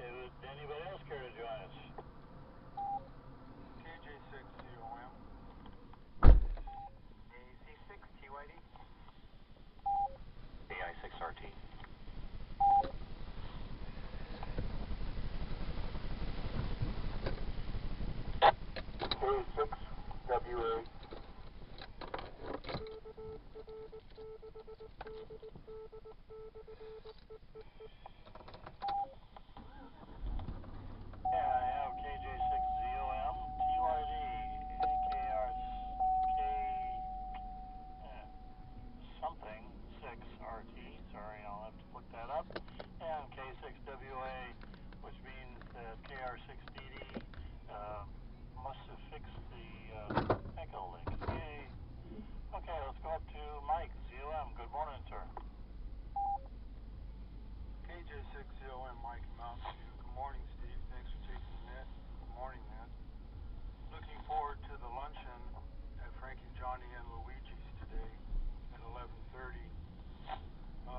Would anybody else care to join us? KJ6COM. AC6TYD. AI6RT. K6WA. Yeah, I have KJ6ZOM, TYD, something, 6RT, sorry, I'll have to look that up, and K6WA, which means that KR6DD must have fixed the echo link. Yay. Okay, let's go up to Mike, ZOM. Good morning, sir. KJ6ZOM, Mike Mountain View. Good morning, Steve. Thanks for taking the net. Good morning, Ned. Looking forward to the luncheon at Frankie, Johnny, and Luigi's today at 11:30.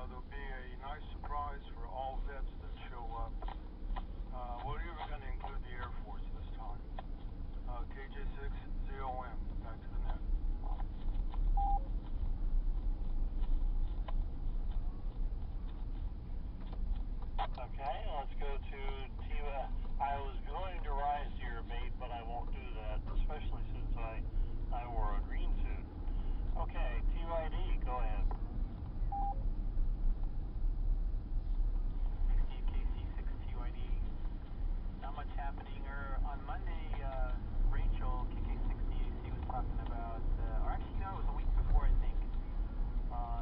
There'll be a nice surprise for all vets that show up. We're even going to include the Air Force this time. KJ6ZOM, back to the net. Okay, let's go to Tiva. I was going to rise to your bait, but I won't do that, especially since I wore a green suit. Okay, TYD, go ahead. KC6TYD. Not much happening. On Monday, Rachel, KK6DAC, was talking about, or actually, no, it was a week before, I think.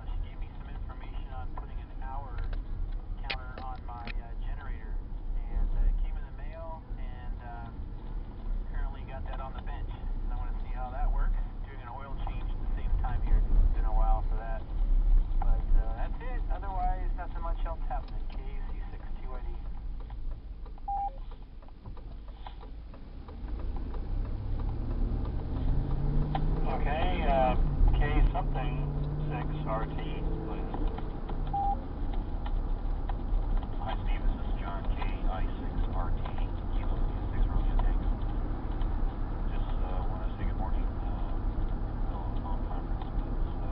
She gave me some information on putting an hour counter on my generator, and it came in the mail, and currently got that on the bench. And I want to see how that works. Doing an oil change at the same time here. It's been a while for that. But that's it. Otherwise, nothing much else happening. KC6TYD. Okay, K something, 6RT, please. Hi, Steve. This is John KI6RT. Kilo 6 Romeo Tango. Just want to say good morning. The phone conference was so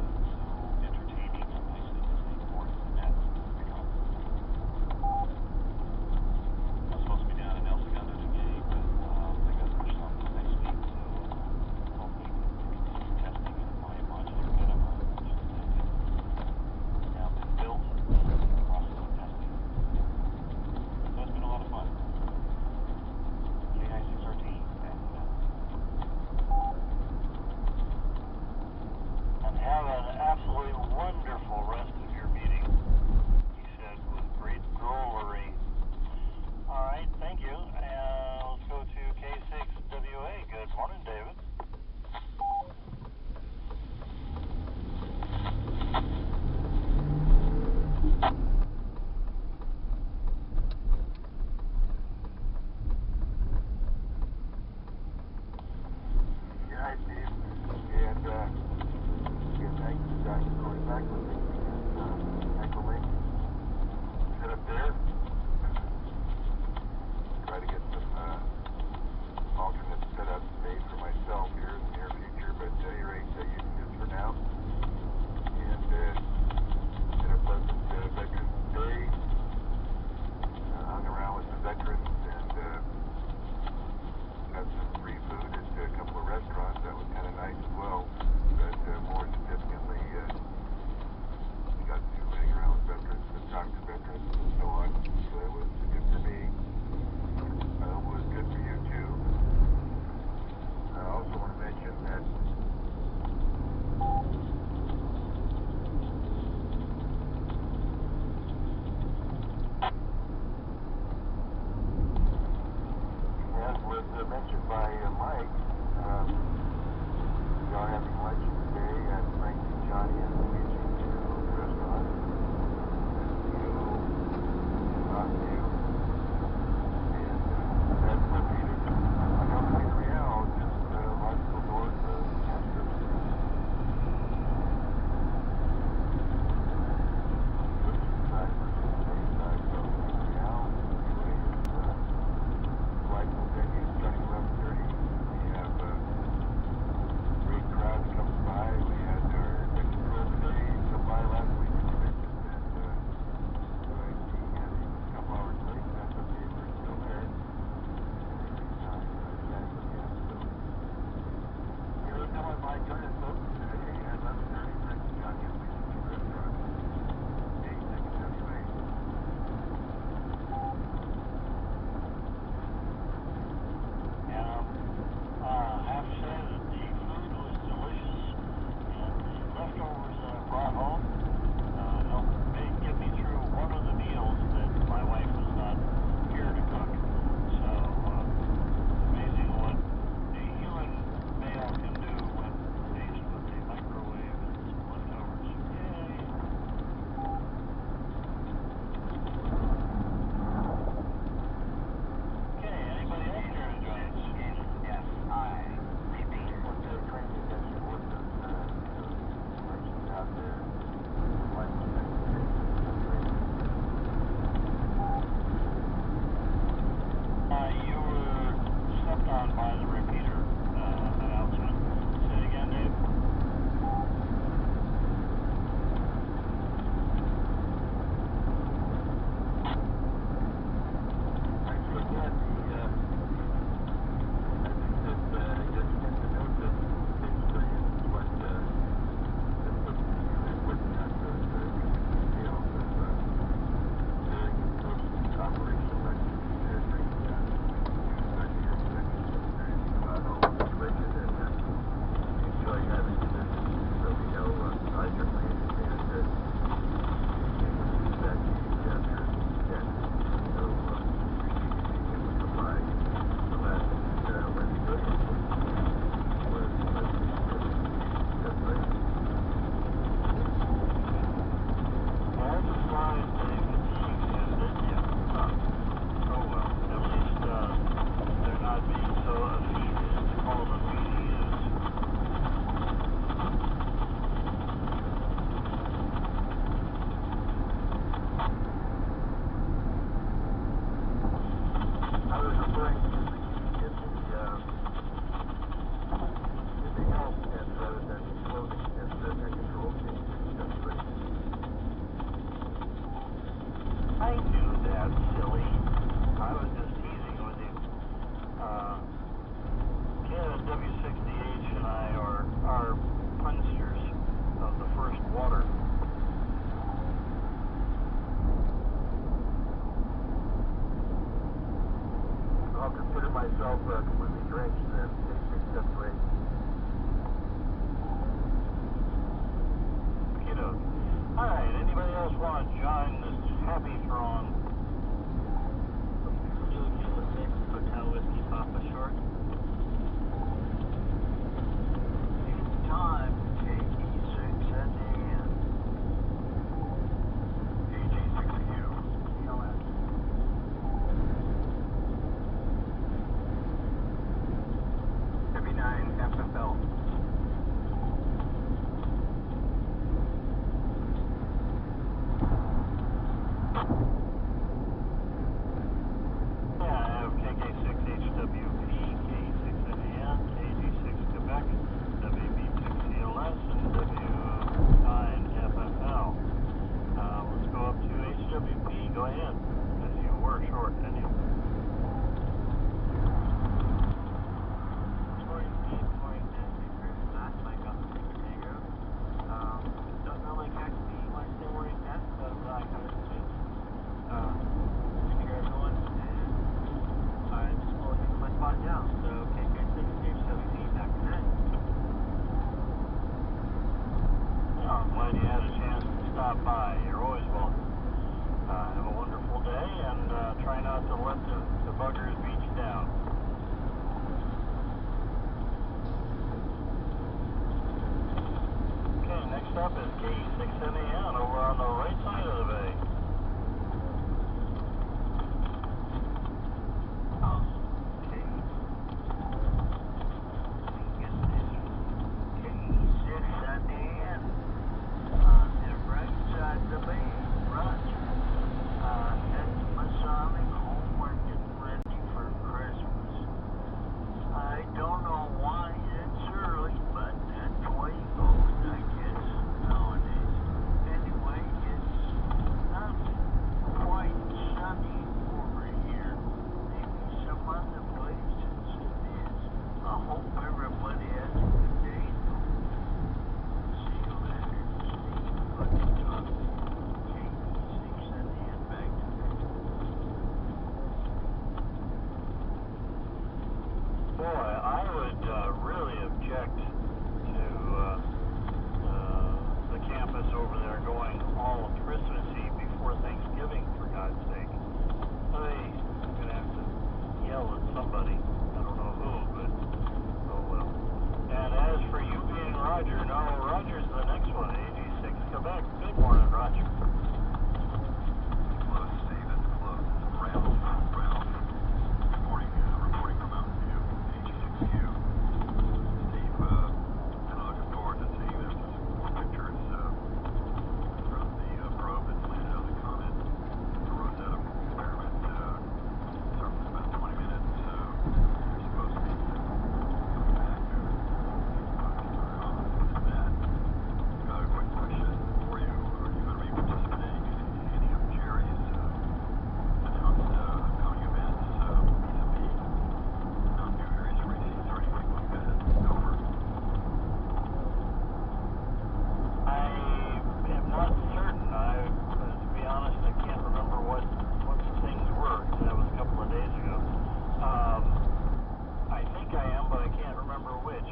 entertaining and nicely listening. Good morning to Matt. Good call. I'm supposed to be down in El Segundo today, but they got pushed off to next week, so hopefully we can continue testing in my modular minima, which has now been built, process of testing. So it's been a lot of fun. KI6RT and And have an absolutely wonderful rest of your meeting, he said, with great drollery. All right, thank you. And let's go to K6WA. Good morning, David. Yeah, hi, Steve. And again, thanks to Josh for going back with me. And Michael Link set up there. Try to get some alternate setups made for myself here in the near future, but at any rate, using this for now. And had a pleasant Veterans Day. Hung around with the veterans and had some free food at a couple of restaurants. That was kind of nice as well. But more significantly, just want to join this happy throng. Kilo 6, Hotel Whiskey Papa Short. In time, KE6 at the end. AG6U. CLS. Heavy 9 FFL. Yeah, I have KK6HWP, KE6NAN, KG6 Quebec, WB6CLS, and W9FFL. Let's go up to HWP. Go ahead, as you were short, didn't you? Good morning, Steve. Good morning, Nancy. Chris, Matt, Mike, Alpha, Victor, Tango. Don't normally catch me Wednesday morning test, but I'm glad I caught it this week. Good to hear everyone, and I'm just holding my spot down. So, KK6HWP, back to net. Yeah, I'm glad you had a chance to stop by. You're always welcome. Have a wonderful day, and try not to let the buggers beat you down. Okay, next up is KE6NAN over on the right side of the bay. KE6 at the end. On the right side of the bay, Roger. That's Masonic homework getting ready for Christmas. I don't know why it's early, but that's the way it goes, I guess, nowadays. Anyway, it's not quite sunny over here. Maybe some other places it is. I hope everybody has a good day, though. See you later, Steve. Lucky Dog. KE6 at the end, back to that. Boy, I would really object to the campus over there going all Christmassy before Thanksgiving, for God's sake. Hey, I'm going to have to yell at somebody. I don't know who, but oh well. And as for you being Roger, no, Roger's the next one, AG6 Quebec. Good morning, Roger. Close, Steve. It's close. Ralph. Good morning. Reporting from Mountain View. AG6U. Steve, been looking forward to seeing there's some pictures from the probe that's landed on the comet. The Rosetta experiment. Certainly about 20 minutes. They're supposed to be coming back to that. A quick question for you. Are you going to be participating in any of Jerry's announced upcoming events, vis-a-vis non-New Year's races or anything like that? Over. I am not certain. To be honest, I can't remember what the things were. That was a couple of days ago. I think I am, but I can't remember which.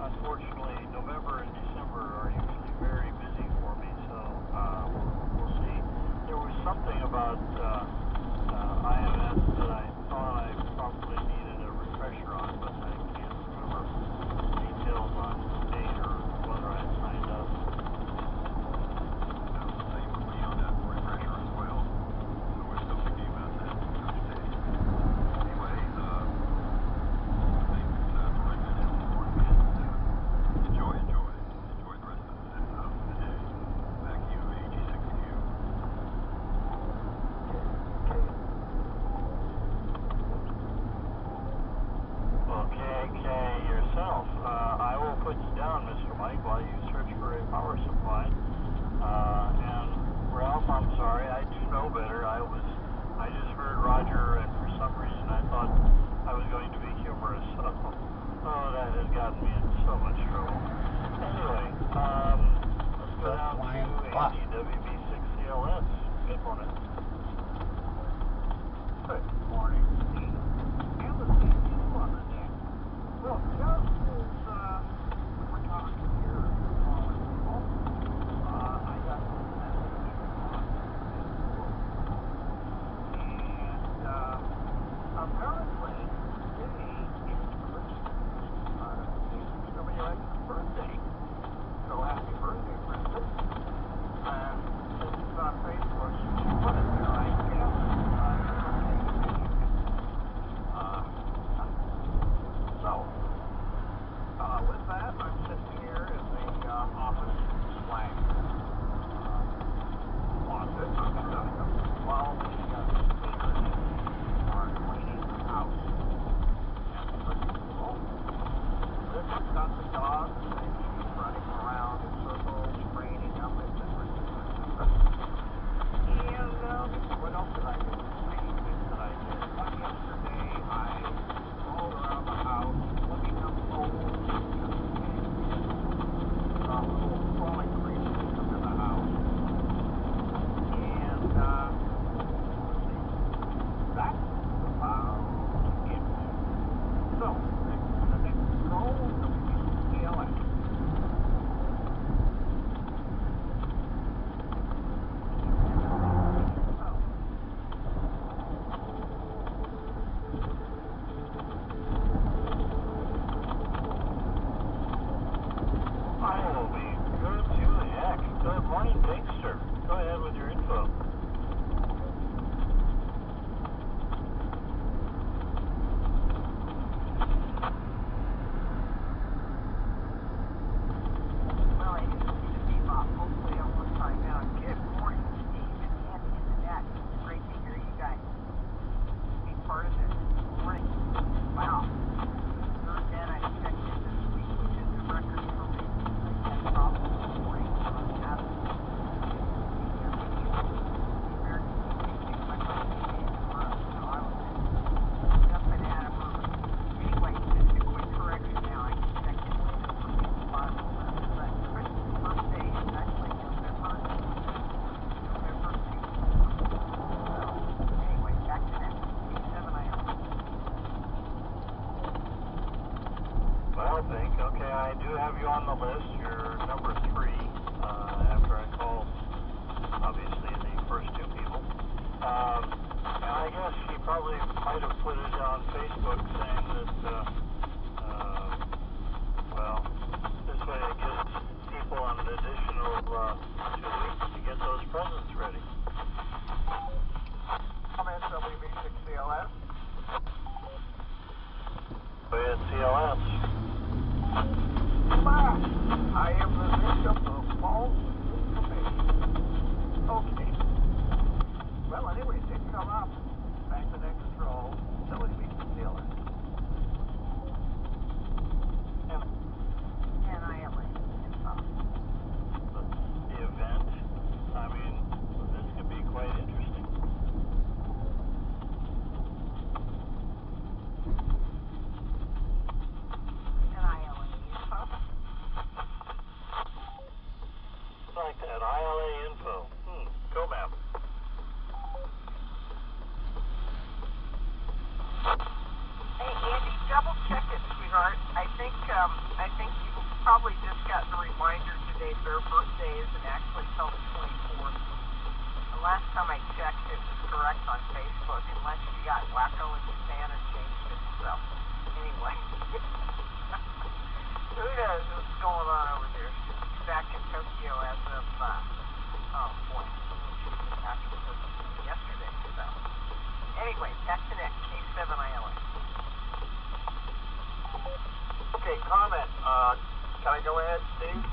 Unfortunately, November and December are usually very busy for me, so we'll see. There was something about IMS that I thought I probably needed a refresher on, but I can't remember details on the date or whether I signed up. They put me on that refresher as well, so we're still thinking about that Thursday. Anyway, thanks for bringing that in this morning, and enjoy the rest of the day. Back to you, AG6U. Well, KK yourself. I will put you down, Mr. Mike, while you search for a power supply. And Ralph, I'm sorry, I do know better. I just heard Roger, and for some reason I thought I was going to be humorous. Oh, that has gotten me in so much trouble. Anyway, let's go down to Andy, WB6CLS. Good morning. Good morning, Steve. Haven't seen you on the net. Well, just as we were talking here a moment ago, I got this message have you on the list. You're number 3 after I called, obviously, the first 2 people. And I guess he probably might have put it on Facebook saying that, well, this way it gives people an additional 2 weeks to get those presents ready. Comments WB6CLS? Go ahead, CLS. I am the victim of false information. Okay. Well, anyway, it did come up. Back to net control. WB6CLS. And I am The event, I mean, this could be quite interesting. Like that, ILA info. Go, ma'am. Hey, Andy, double check it, sweetheart. I think you've probably just gotten a reminder today their birthday isn't actually till the 24th. The last time I checked, it was correct on Facebook, unless you got wacko in Japan and changed it. So, anyway. Who knows what's going on over there? She's back in Tokyo as of, oh boy, she was actually yesterday, so. Anyway, back to that K7ILA. Okay, comment. Can I go ahead, Steve?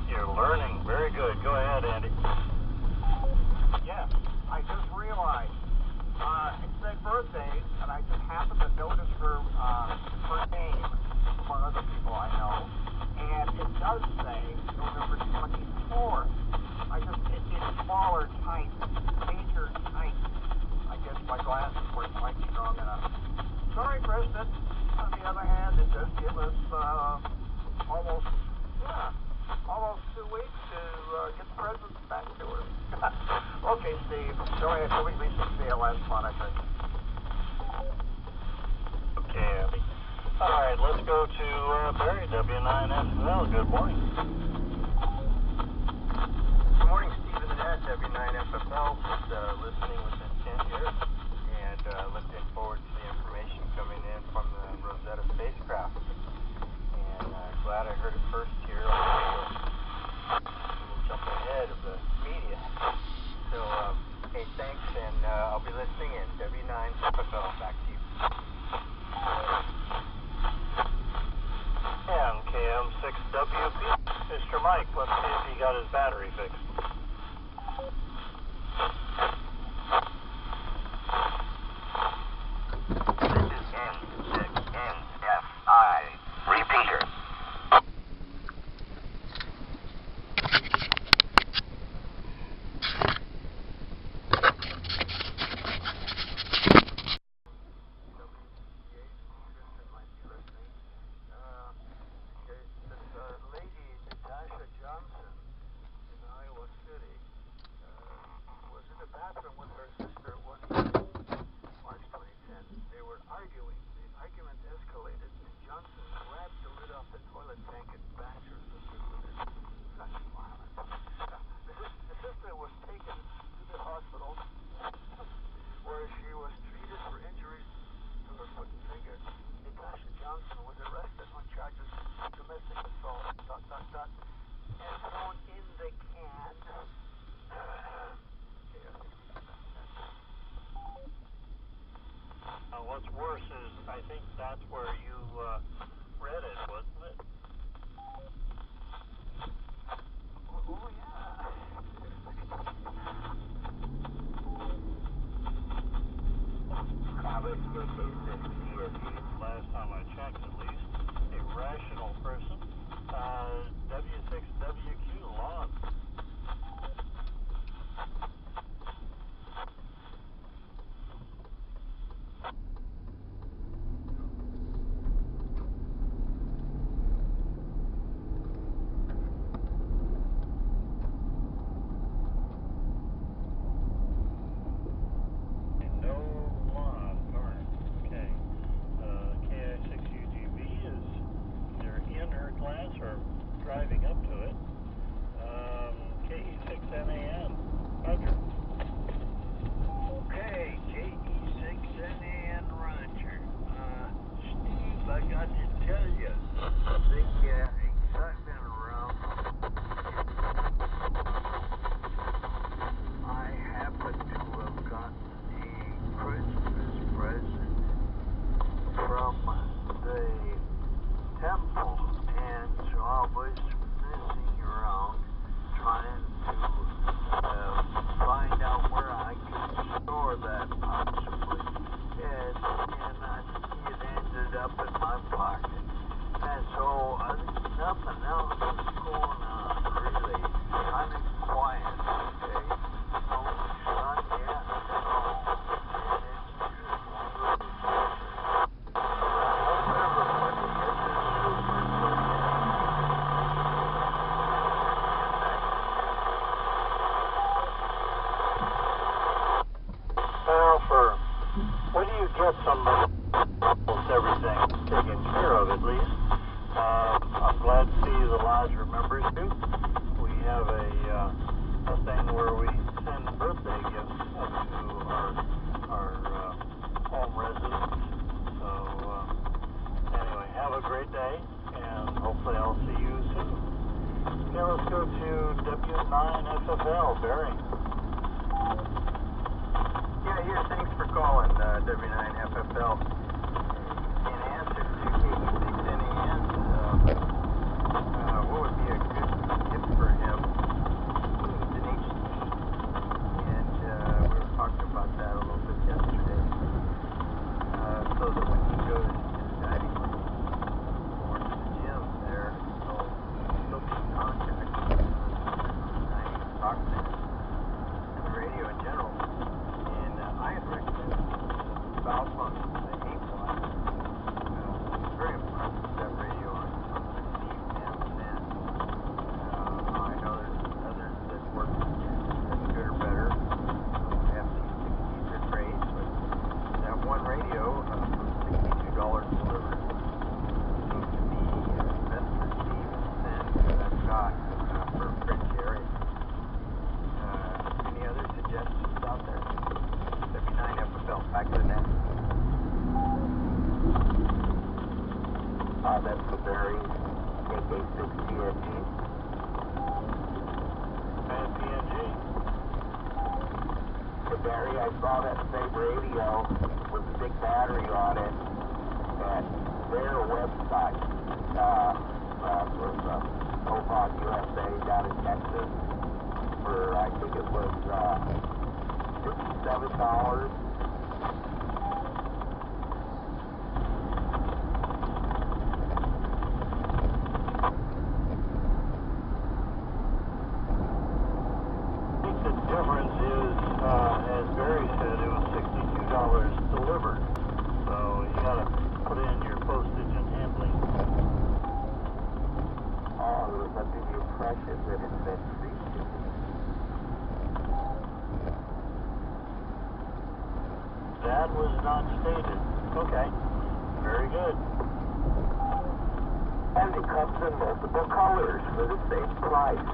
You're learning. Very good. Go ahead, Andy. Yes, I just realized. It said birthdays, and I just happened to notice her name among other people I know, and it does say November 24th. It's smaller type, major type. I guess my glasses weren't quite strong enough. Sorry, President. On the other hand, it does give us almost 2 weeks to get the presents back to her. Okay, Steve. Go ahead. Go with CLS monitor. Okay, Andy. All right, let's go to Barry, W9FL. Good morning. Good morning, Steve and Annette, W9FFL. Just listening with intent here and looking forward to the information coming in from the Rosetta spacecraft. And glad I heard it first here on the radio. We'll jump ahead of the media. So, hey, thanks, and I'll be listening in. W9FFL, back to you. And KM6WP. Mr. Mike, let's see if he got his battery fixed. This is N6NFI. Repeater. Lady Natasha Johnson in Iowa to W9FFL, Barry. Yeah, here, thanks for calling, W9FFL. In answer to KE6NAN, what would be a good gift for him? He's an HT, and we were talking about that a little bit yesterday. So that when he goes to the diving room or to the gym there, he'll be in contact with talk to and the radio in general. And I had recommended Valve Pump, the 8-watt. Very impressed with that radio on the Steve M10. I know there's others that work as good or better. FT60s are great, but that one radio for $62 delivered seems to be the best for Steve and that I've got for French area. Any other suggestions out there? W9FFL, back to the net. That's the Barry KK6PNG. And PNG. The Barry, I saw that same radio with the big battery on it at their website. Was Opon USA down in Texas for, I think it was $57. Difference is, as Barry said, it was $62 delivered. So you got to put in your postage and handling. Oh, it was under the impression that it said free shipping. That was not stated. Okay. Very good. And it comes in multiple colors for the same price.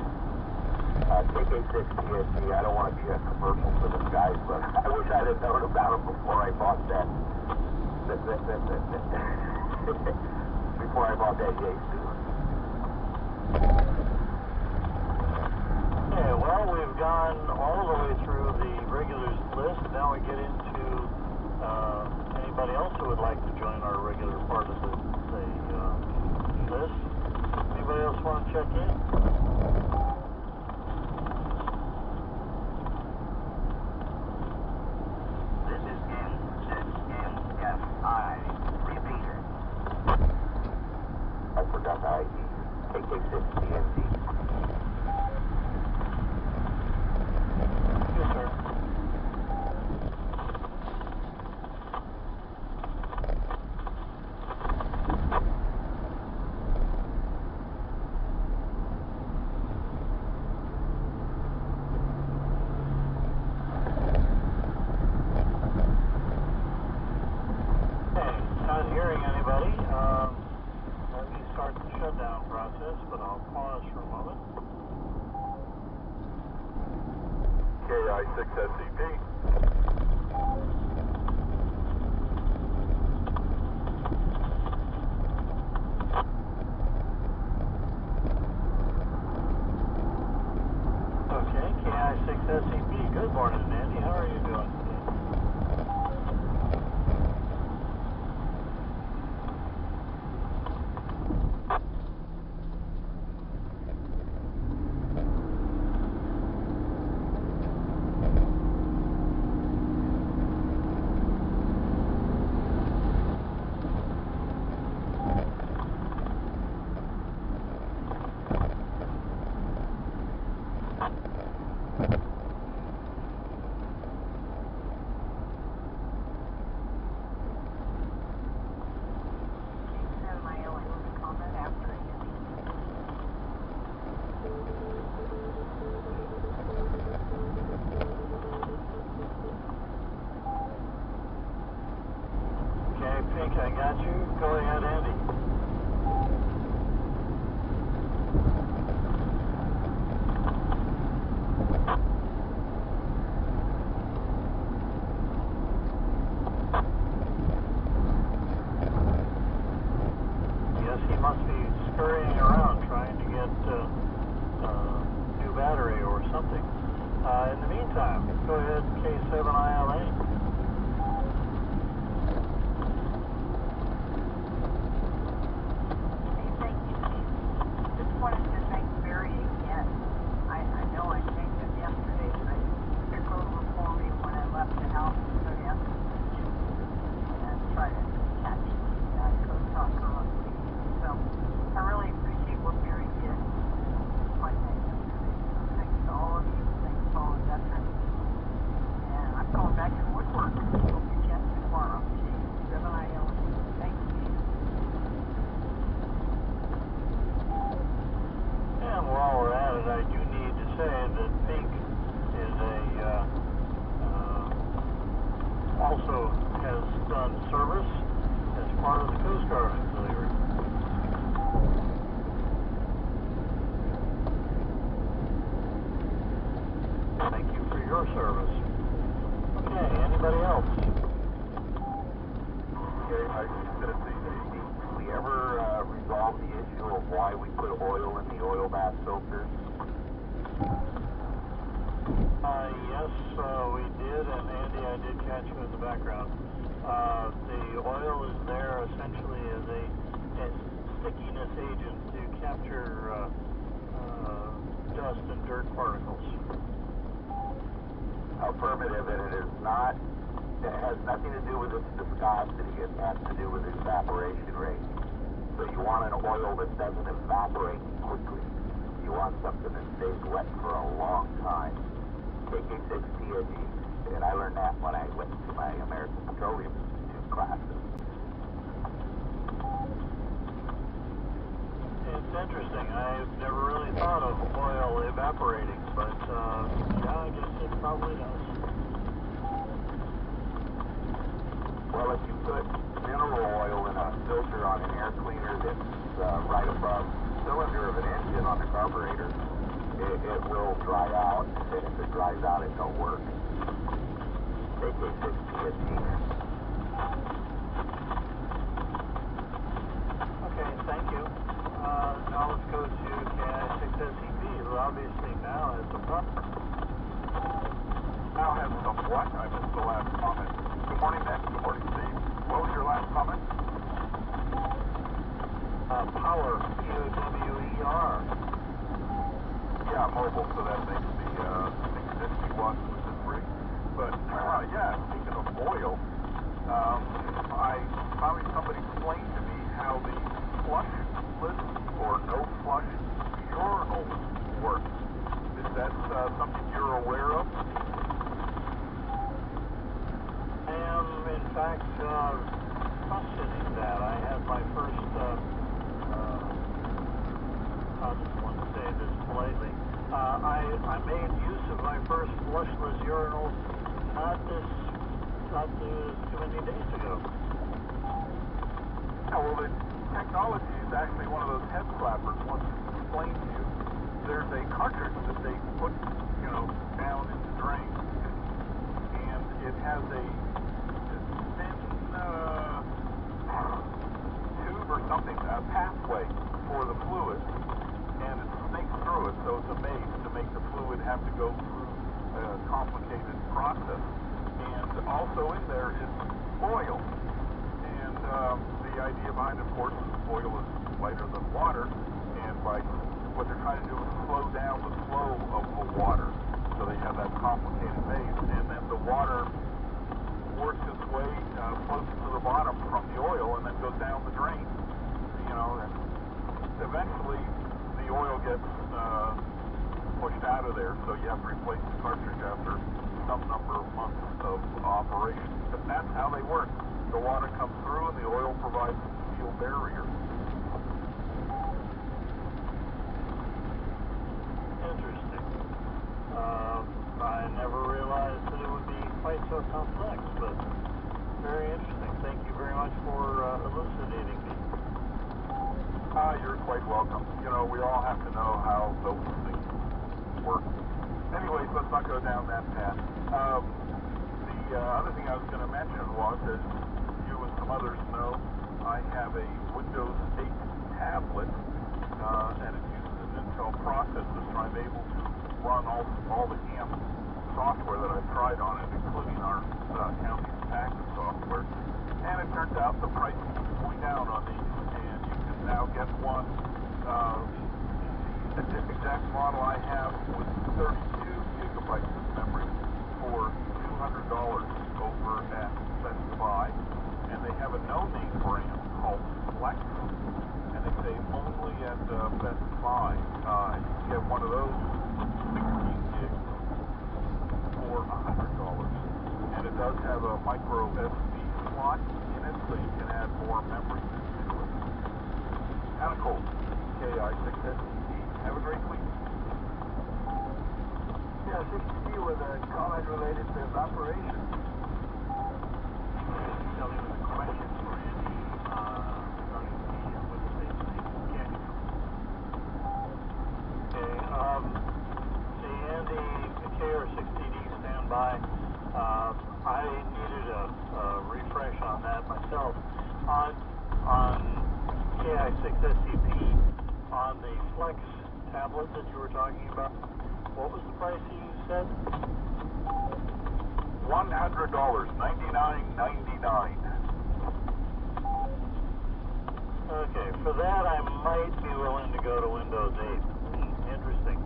KK6PNG, I don't want to be a commercial for them guys, but I wish I'd have known about them before I bought that. Before I bought that Yaesu. Okay, well, we've gone all the way through the regulars list. Now we get into anybody else who would like to join our regular part of the list. Anybody else want to check in? I forgot the ID. KK6PNG. Yes, sir. Not hearing anybody. Let me start the shutdown process, but I'll pause for a moment. KI6SCP. Okay, KI6SCP. Good morning, Andy. How are you doing today? time. Go ahead, K7ILA. Hey, thank you, Chief. Just wanted to thank Barry again. I know I thanked him yesterday, but he took over for me when I left the house to go down to the beach and try to catch the Coast Talker on TV. So I really appreciate what Barry did. My thanks yesterday. So thanks to all of you. Thanks to all the veterans. And I'm going back to woodwork. We'll be chatting tomorrow. K7IL. Thanks, Chief. And while we're at it, I do need to say that Pink is also has done service as part of the Coast Guard Auxiliary. Thank you for your service. Okay, anybody else? Gary Martin, Tennessee. Did we ever resolve the issue of why we put oil in the oil bath filters? Yes, we did, and Andy, I did catch you in the background. The oil is there essentially as a stickiness agent to capture dust and dirt particles. Affirmative, and it is not, it has nothing to do with its viscosity, it has to do with its evaporation rate. So you want an oil that doesn't evaporate quickly. You want something that stays wet for a long time. KK6TAD, and I learned that when I went to my American Petroleum Institute classes. It's interesting. I've never really thought of oil evaporating, but yeah, I guess it probably does. Well, if you put mineral oil in a filter on an air cleaner that's right above the cylinder of an engine on the carburetor, it will dry out, and if it dries out, it don't work. KK6TSD. Okay, thank you. Now let's go to KI6SEP, who obviously now has some problem. Now has some what? I missed the last comment. Good morning, Matt. Good morning, Steve. What was your last comment? Power, POWER. Yeah, mobile, so that makes the 650 watts with this rig. But, yeah, speaking of oil, I finally somebody explained to me how the flushless or no flush urinal works. Is that something you're aware of? I am, in fact, questioning that. I had my first, I just want to say this politely, I made use of my first flushless urinal not too many days ago. Yeah, well, the technology is actually one of those head slappers. Once it's explained to you, there's a cartridge that they put, down in the drain, and it has a thin tube or something, a pathway for the fluid, and it snakes through it, so it's a maze to make the fluid have to go through a complicated process. And also in there is oil. And the idea behind it, of course, is oil is lighter than water, and by what they're trying to do is slow down the flow of the water. So they have that complicated maze, and then the water works its way, floats to the bottom from the oil, and then goes down the drain. And eventually the oil gets pushed out of there, so you have to replace the cartridge after some number of months of operation. But that's how they work. The water comes through, and the oil provides a steel barrier. Interesting. I never realized that it would be quite so complex, but very interesting. Thank you very much for elucidating me. You're quite welcome. We all have to know how those things work. Anyways, let's not go down that path. The other thing I was going to mention was, as you and some others know, I have a Windows 8 tablet, and it uses an Intel processor, so I'm able to run all the ham software that I've tried on it, including our county's package software. And it turns out the price is going down on these, and you can now get one. The exact model I have with 32 gigabytes of memory for $200 over at Best Buy. And they have a no-name brand called Flex, and they say only at Best Buy. You can get one of those 16 gigs for $100. And it does have a micro SD slot in it, so you can add more memory to it. Kind of cool. KI6SCT. Have a great week. Yeah, 60 with a comment related to evaporation. So there was a question for Andy regarding what the same thing can Okay, see, Andy, KR6TD standby. I needed a refresh on that myself. On KI6SCP, on the Flex tablet that you were talking about, what was the price you said? $100, $99.99. Okay, for that I might be willing to go to Windows 8. Interesting.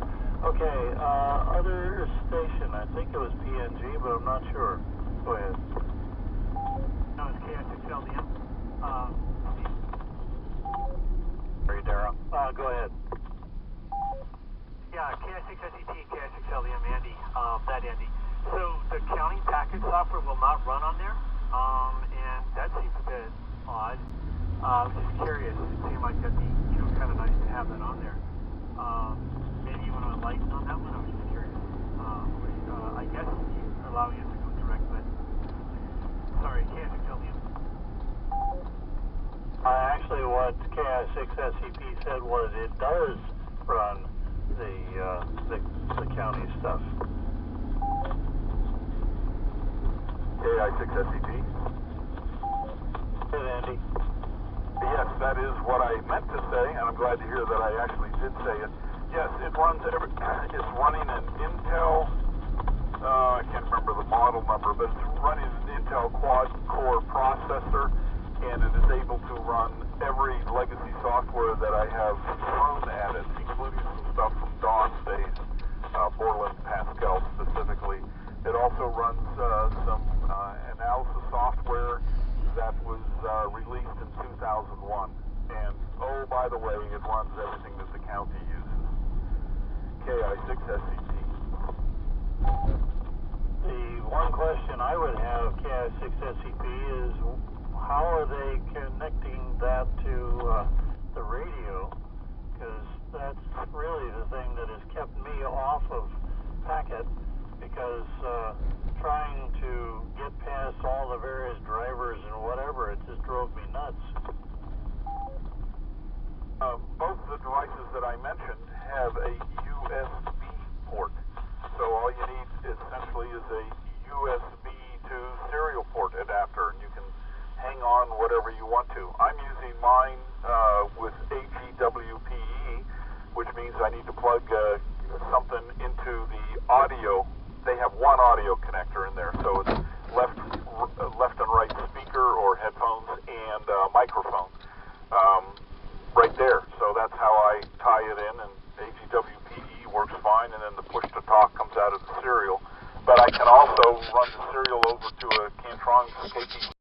Okay, other station, I think it was PNG, but I'm not sure. Go ahead. No, it's KI6LDM. Are you, Dara? Go ahead. Yeah, KI6SCT and KI6LDM, Andy. Andy. So the county package software will not run on there, and that seems a bit odd. I was just curious. It seemed like that'd be, kind of nice to have that on there. Maybe you want to enlighten on that one? I was just curious. I guess you allow you to go direct, but sorry, KI6LDM. Actually, what KI6SCP said was it does run the county stuff. KI6SCP. Good, Andy. Yes, that is what I meant to say, and I'm glad to hear that I actually did say it. Yes, it runs it's running an Intel, I can't remember the model number, but it's running an Intel quad-core processor, and it is able to run every legacy software that I have thrown at it, including some stuff from DOS days, Borland Pascal specifically. It also runs some analysis software that was released in 2001. And, oh, by the way, it runs everything that the county uses. KI6SCT. The one question I would have, KI6SCP, is how are they connecting that to the radio? Because that's really the thing that has kept me off of Packet, because trying to get past all the various drivers and whatever, it just drove me nuts. Both of the devices that I mentioned have a USB port. So all you need essentially is a USB to serial port adapter, and you can hang on whatever you want to. I'm using mine with AGWPE, which means I need to plug something into the audio. They have one audio connector in there, so it's left and right speaker or headphones and microphone right there. So that's how I tie it in, and AGWPE works fine, and then the push-to-talk comes out of the serial. But I can also run the serial over to a Cantron KT